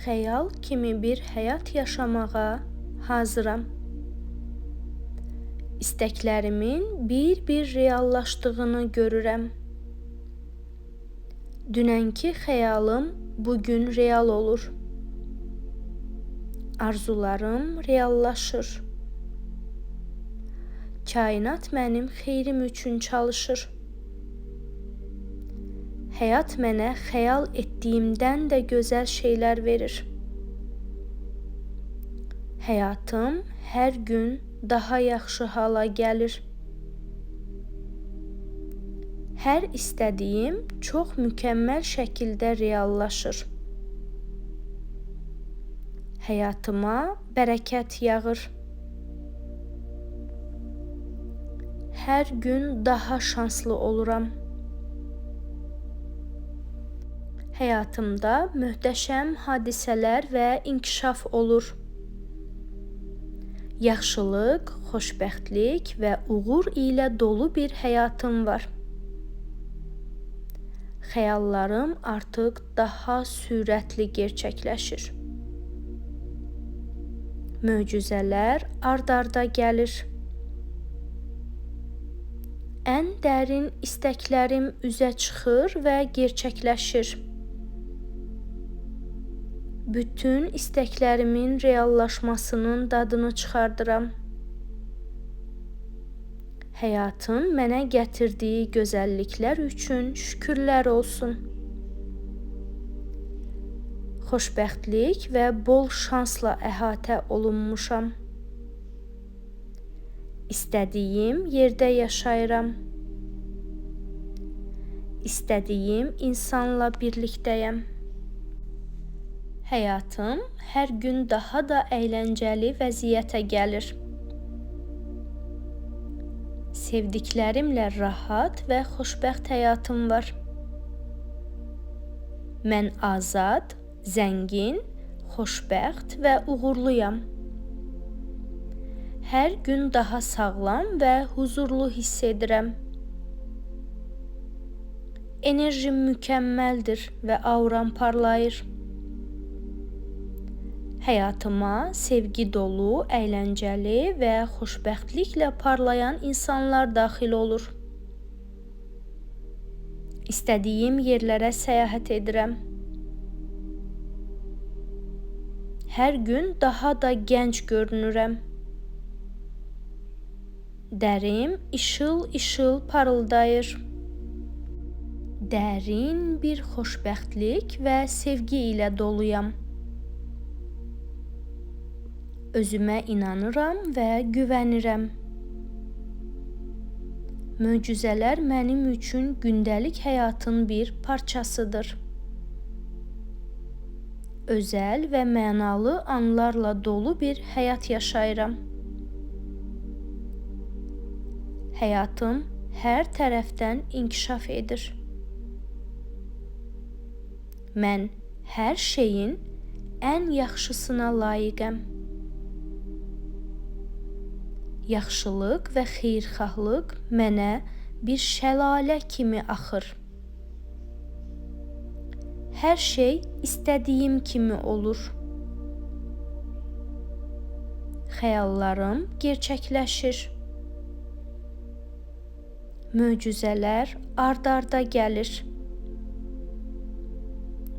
xəyal kimi bir həyat yaşamağa hazıram. İstəklərimin bir-bir reallaşdığını görürəm. Dünənki xəyalım bugün real olur. Arzularım reallaşır. Kainat mənim xeyrim üçün çalışır. Həyat mənə xəyal etdiyimdən də gözəl şeylər verir. Həyatım hər gün daha yaxşı hala gəlir. Hər istədiyim çox mükəmməl şəkildə reallaşır. Həyatıma bərəkət yağır. Hər gün daha şanslı oluram. Həyatımda möhtəşəm hadisələr və inkişaf olur. Yaxşılıq, xoşbəxtlik və uğur ilə dolu bir həyatım var. Xəyallarım artıq daha sürətli gerçəkləşir. Möcüzələr ard-arda gəlir. Ən dərin istəklərim üzə çıxır və gerçəkləşir. Bütün istəklərimin reallaşmasının dadını çıxardıram. Həyatın mənə gətirdiyi gözəlliklər üçün şükürlər olsun. Xoşbəxtlik və bol şansla əhatə olunmuşam. İstədiyim yerdə yaşayıram. İstədiyim insanla birlikdəyəm. Həyatım hər gün daha da əyləncəli vəziyyətə gəlir. Sevdiklərimlə rahat və xoşbəxt həyatım var. Mən azad, zəngin, xoşbəxt və uğurluyam. Hər gün daha sağlam və huzurlu hiss edirəm. Enerjim mükəmməldir və auram parlayır. Həyatıma sevgi dolu, əyləncəli və xoşbəxtliklə parlayan insanlar daxil olur. İstədiyim yerlərə səyahət edirəm. Hər gün daha da gənc görünürəm. Dərim işıl-işıl parıldayır. Dərin bir xoşbəxtlik və sevgi ilə doluyam. Özümə inanıram və güvənirəm. Möcüzələr mənim üçün gündəlik həyatın bir parçasıdır. Özəl və mənalı anlarla dolu bir həyat yaşayıram. Həyatım hər tərəfdən inkişaf edir. Mən hər şeyin ən yaxşısına layiqəm. Yaxşılıq və xeyirxahlıq mənə bir şəlalə kimi axır. Hər şey istədiyim kimi olur. Xəyallarım gerçəkləşir. Möcüzələr ard-arda gəlir.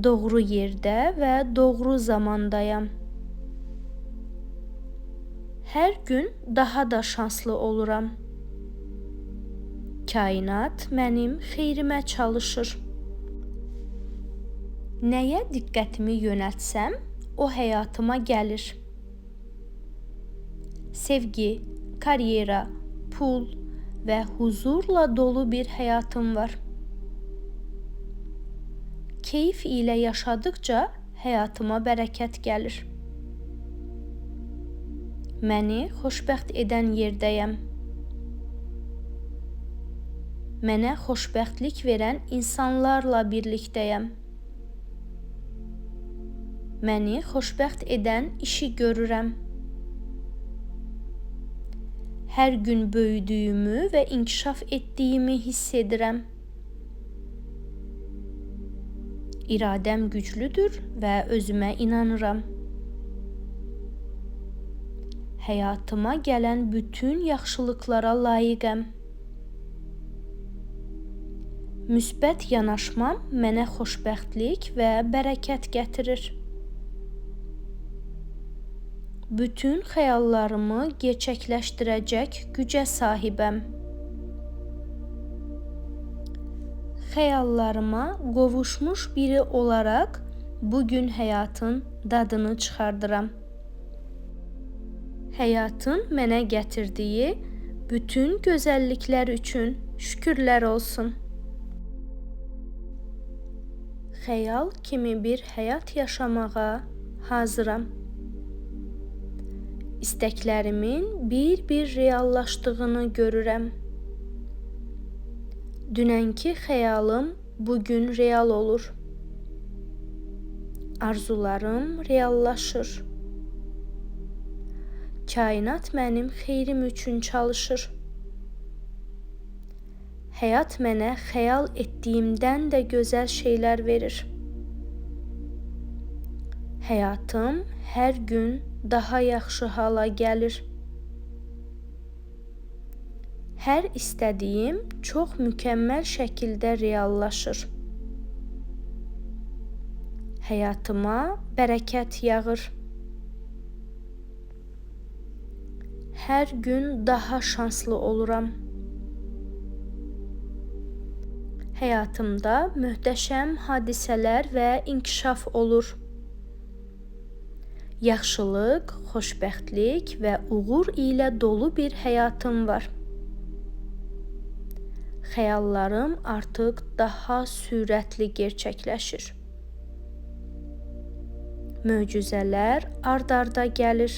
Doğru yerdə və doğru zamandayam. Hər gün daha da şanslı oluram. Kainat mənim xeyrimə çalışır. Nəyə diqqətimi yönəltsəm, o həyatıma gəlir. Sevgi, karyera, pul və huzurla dolu bir həyatım var. Keyif ilə yaşadıkca həyatıma bərəkət gəlir. Məni xoşbəxt edən yerdəyəm. Mənə xoşbəxtlik verən insanlarla birlikdəyəm. Məni xoşbəxt edən işi görürəm. Hər gün böyüdüyümü və inkişaf etdiyimi hiss edirəm. İradəm güclüdür və özümə inanıram. Həyatıma gələn bütün yaxşılıqlara layiqəm. Müsbət yanaşmam mənə xoşbəxtlik və bərəkət gətirir. Bütün xəyallarımı gerçəkləşdirəcək gücə sahibəm. Xəyallarıma qovuşmuş biri olaraq bugün həyatın dadını çıxardıram. Həyatın mənə gətirdiyi bütün gözəlliklər üçün şükürlər olsun. Xəyal kimi bir həyat yaşamağa hazıram. İstəklərimin bir-bir reallaşdığını görürəm. Dünənki xəyalım bugün real olur. Arzularım reallaşır. Kainat mənim xeyrim üçün çalışır. Həyat mənə xəyal etdiyimdən də gözəl şeylər verir. Həyatım hər gün daha yaxşı hala gəlir. Hər istədiyim çox mükəmməl şəkildə reallaşır. Həyatıma bərəkət yağır. Hər gün daha şanslı oluram. Həyatımda möhtəşəm hadisələr və inkişaf olur. Yaxşılıq, xoşbəxtlik və uğur ilə dolu bir həyatım var. Xəyallarım artıq daha sürətli gerçəkləşir. Möcüzələr ard-arda gəlir.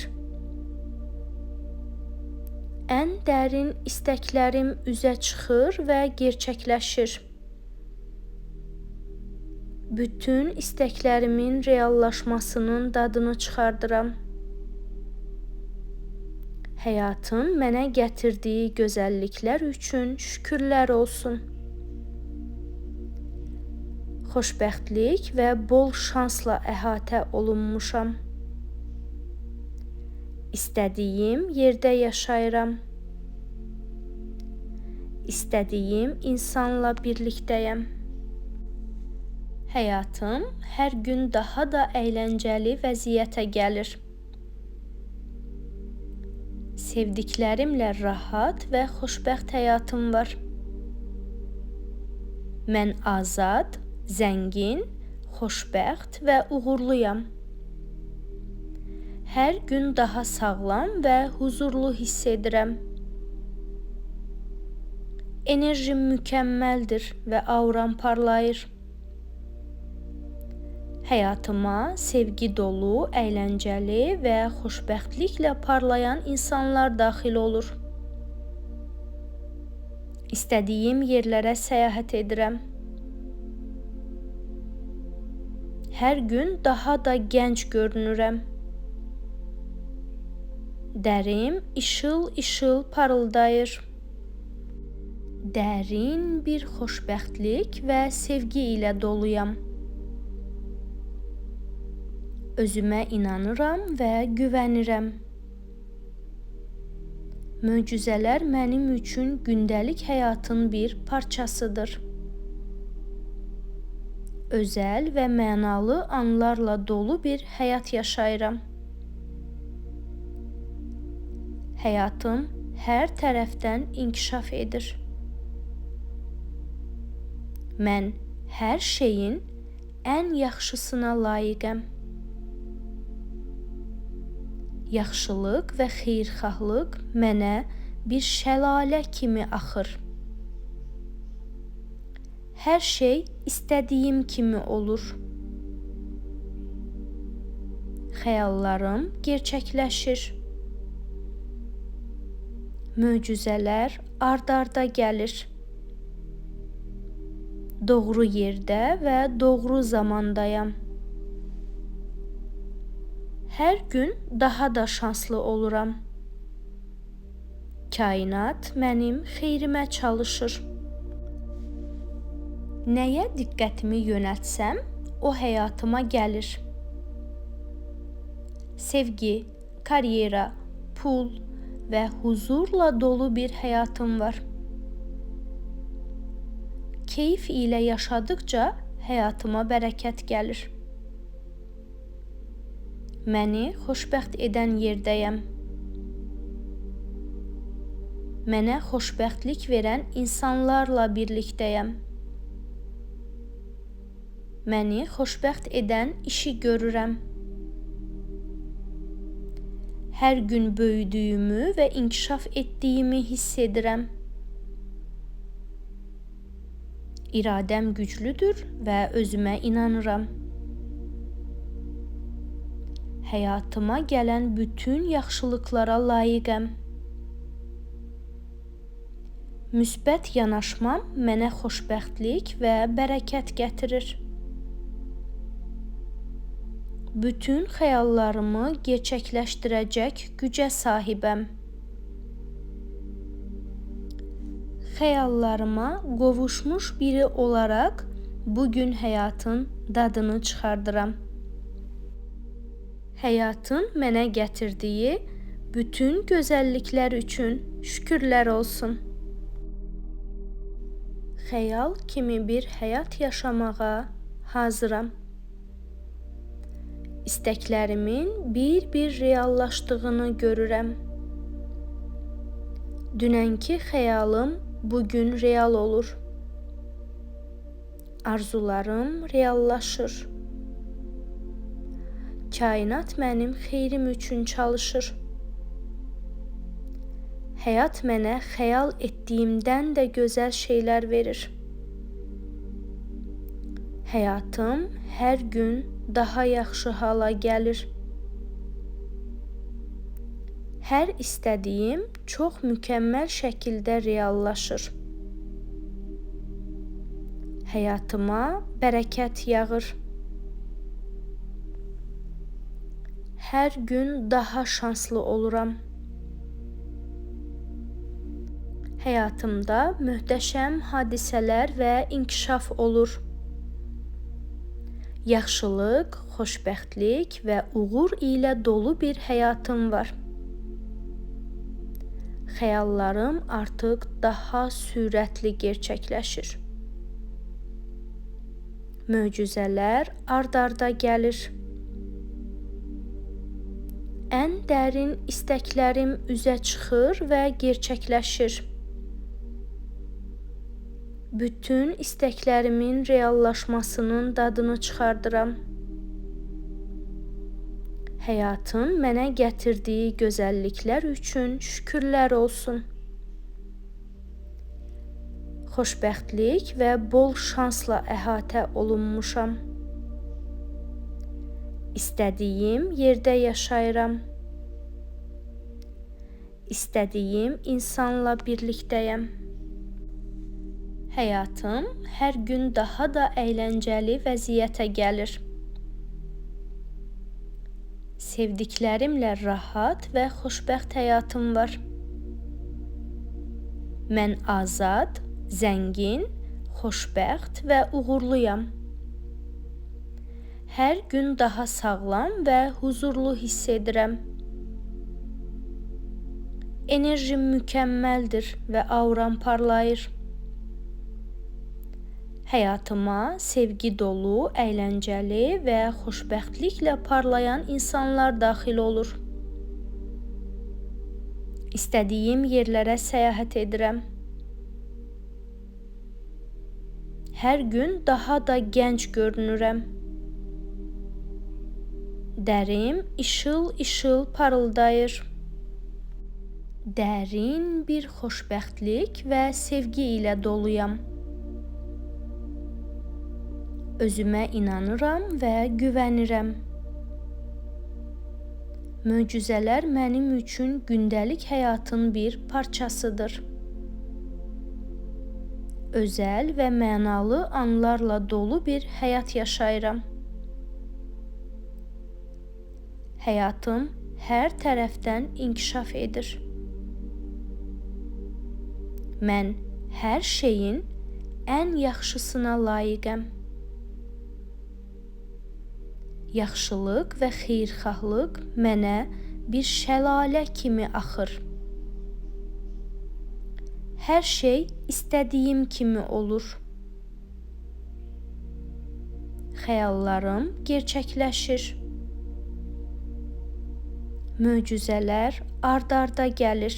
Ən dərin istəklərim üzə çıxır və gerçəkləşir. Bütün istəklərimin reallaşmasının dadını çıxardıram. Həyatın mənə gətirdiyi gözəlliklər üçün şükürlər olsun. Xoşbəxtlik və bol şansla əhatə olunmuşam. İstədiyim yerdə yaşayıram. İstədiyim insanla birlikdəyəm. Həyatım hər gün daha da əyləncəli vəziyyətə gəlir. Sevdiklərimlə rahat və xoşbəxt həyatım var. Mən azad, zəngin, xoşbəxt və uğurluyam. Hər gün daha sağlam və huzurlu hiss edirəm. Enerjim mükəmməldir və auram parlayır. Həyatıma sevgi dolu, əyləncəli və xoşbəxtliklə parlayan insanlar daxil olur. İstədiyim yerlərə səyahət edirəm. Hər gün daha da gənc görünürəm. Dərim işıl-işıl parıldayır. Dərin bir xoşbəxtlik və sevgi ilə doluyam. Özümə inanıram və güvənirəm. Möcüzələr mənim üçün gündəlik həyatın bir parçasıdır. Özəl və mənalı anlarla dolu bir həyat yaşayıram. Həyatım hər tərəfdən inkişaf edir. Mən hər şeyin ən yaxşısına layiqəm. Yaxşılıq və xeyirxahlıq mənə bir şəlalə kimi axır. Hər şey istədiyim kimi olur. Xəyallarım gerçəkləşir. Möcüzələr ard-arda gəlir. Doğru yerdə və doğru zamandayam. Hər gün daha da şanslı oluram. Kainat mənim xeyrimə çalışır. Nəyə diqqətimi yönəltsəm, o həyatıma gəlir. Sevgi, karyera, pul və huzurla dolu bir həyatım var. Keyif ilə yaşadıkca həyatıma bərəkət gəlir. Məni xoşbəxt edən yerdəyəm. Mənə xoşbəxtlik verən insanlarla birlikdəyəm. Məni xoşbəxt edən işi görürəm. Hər gün böyüdüyümü və inkişaf etdiyimi hiss edirəm. İradəm güclüdür və özümə inanıram. Həyatıma gələn bütün yaxşılıqlara layiqəm. Müsbət yanaşmam mənə xoşbəxtlik və bərəkət gətirir. Bütün xəyallarımı gerçəkləşdirəcək gücə sahibəm. Xəyallarıma qovuşmuş biri olaraq bugün həyatın dadını çıxardıram. Həyatın mənə gətirdiyi bütün gözəlliklər üçün şükürlər olsun. Xəyal kimi bir həyat yaşamağa hazıram. İstəklərimin bir-bir reallaşdığını görürəm. Dünənki xəyalım bugün real olur. Arzularım reallaşır. Kainat mənim xeyrim üçün çalışır. Həyat mənə xəyal etdiyimdən də gözəl şeylər verir. Həyatım hər gün daha yaxşı hala gəlir. Hər istədiyim çox mükəmməl şəkildə reallaşır. Həyatıma bərəkət yağır. Hər gün daha şanslı oluram. Həyatımda möhtəşəm hadisələr və inkişaf olur. Yaxşılıq, xoşbəxtlik və uğur ilə dolu bir həyatım var. Xəyallarım artıq daha sürətli gerçəkləşir. Möcüzələr ard-arda gəlir. Ən dərin istəklərim üzə çıxır və gerçəkləşir. Bütün istəklərimin reallaşmasının dadını çıxardıram. Həyatın mənə gətirdiyi gözəlliklər üçün şükürlər olsun. Xoşbəxtlik və bol şansla əhatə olunmuşam. İstədiyim yerdə yaşayıram. İstədiyim insanla birlikdəyəm. Həyatım hər gün daha da əyləncəli vəziyyətə gəlir. Sevdiklərimlə rahat və xoşbəxt həyatım var. Mən azad, zəngin, xoşbəxt və uğurluyam. Hər gün daha sağlam və huzurlu hiss edirəm. Enerjim mükəmməldir və auram parlayır. Həyatıma sevgi dolu, əyləncəli və xoşbəxtliklə parlayan insanlar daxil olur. İstədiyim yerlərə səyahət edirəm. Hər gün daha da gənc görünürəm. Dərim işıl-işıl parıldayır. Dərin bir xoşbəxtlik və sevgi ilə doluyam. Özümə inanıram və güvənirəm. Möcüzələr mənim üçün gündəlik həyatın bir parçasıdır. Özəl və mənalı anlarla dolu bir həyat yaşayıram. Həyatım hər tərəfdən inkişaf edir. Mən hər şeyin ən yaxşısına layiqəm. Yaxşılıq və xeyirxahlıq mənə bir şəlalə kimi axır. Hər şey istədiyim kimi olur. Xəyallarım gerçəkləşir. Möcüzələr ard-arda gəlir.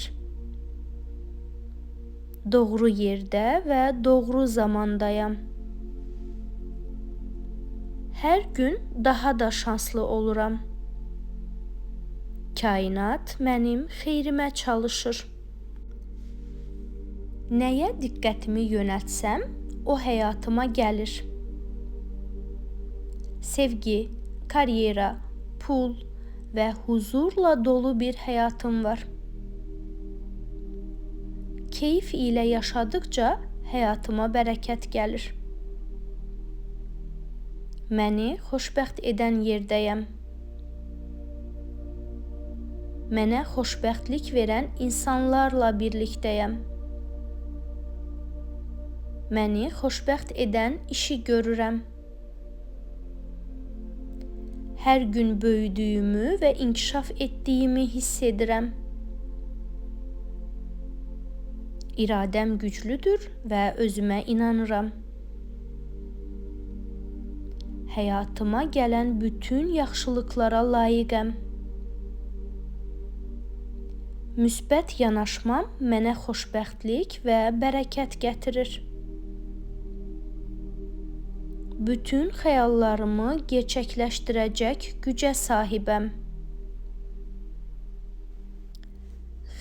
Doğru yerdə və doğru zamandayam. Hər gün daha da şanslı oluram. Kainat mənim xeyrimə çalışır. Nəyə diqqətimi yönəltsəm, o həyatıma gəlir. Sevgi, karyera, pul və huzurla dolu bir həyatım var. Keyif ilə yaşadıkca həyatıma bərəkət gəlir. Məni xoşbəxt edən yerdəyəm. Mənə xoşbəxtlik verən insanlarla birlikdəyəm. Məni xoşbəxt edən işi görürəm. Hər gün böyüdüyümü və inkişaf etdiyimi hiss edirəm. İradəm güclüdür və özümə inanıram. Həyatıma gələn bütün yaxşılıqlara layiqəm. Müsbət yanaşmam mənə xoşbəxtlik və bərəkət gətirir. Bütün xəyallarımı gerçəkləşdirəcək gücə sahibəm.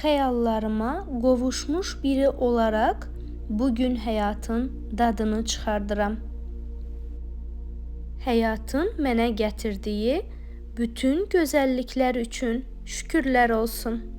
Xəyallarıma qovuşmuş biri olaraq bugün həyatın dadını çıxardıram. Həyatın mənə gətirdiyi bütün gözəlliklər üçün şükürlər olsun.